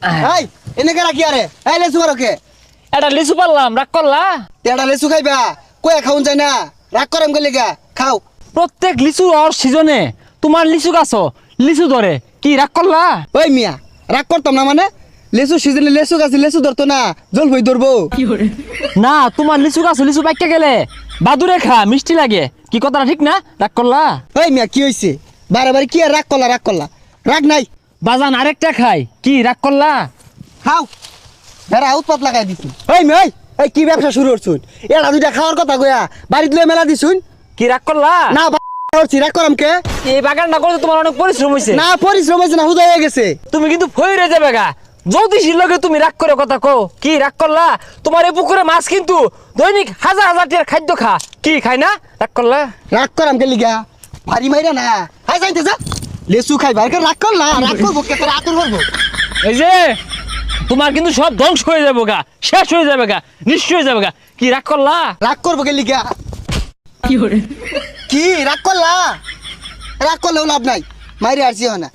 এই এনেকে রাখি আরে এই লেসু মারকে এটা লিচু পারলাম রাগ করলা। এটা লেসু খাইবা কয়ে খাউন যায় না রাগ করেম গেলে গা খাও। প্রত্যেক লিচু আর সিজনে তোমার লিচু গাছ লিচু ধরে কি রাগ করলা। ওই মিয়া রাগ করতাম না মানে লেসু সিজনে লেসু গাছে লেসু ধরতো না জল হই ধরবো না তোমার লিচু গাছ লিচু পাইকা গেলে বাদুরে খা মিষ্টি লাগে কি কথাটা ঠিক না রাগ করলা। ওই মিয়া কি হইছে বারে বারে কি আর রাগ করলা রাগ নাই বাজান আরেকটা খাই কি রাগ করলা। খাও বেড়া উৎপাত লাগাই দিছি। ওই মেয়ে এই কি ব্যবসা শুরু করছুন এটা দুইটা খাওয়ার কথা কয়া বাড়িতে লয়ে মেলা দিছুন কি রাগ করলা। না করছি রাগ করাম কে এই বাগানটা করতে তোমার অনেক পরিশ্রম হয়েছে। না পরিশ্রম হয়েছে না হুদা হয়ে গেছে। তুমি কিন্তু ফইরে যাবে গা জ্যোতিষীর লগে তুমি রাগ করে কথা কো কি রাগ করলা। তোমার এই পুকুরে মাছ কিন্তু দৈনিক হাজার হাজার টিয়ার খাদ্য খা কি খাই না রাগ করলা। রাগ করাম কে লিগা ভারী মাইরা না হাই যাইতে যা লেসু খাই বাইরে রাগ করলা রাগ করবো কে তোর আতুর করবো। এই যে তোমার কিন্তু সব ধ্বংস হয়ে যাবে গা শেষ হয়ে যাবে গা নিশ্চয় হয়ে যাবে গা কি রাগ করলা। রাগ করবো কে লিগা কি করে কি রাগ করলা রাগ করলেও লাভ নাই মাইরে আসছি না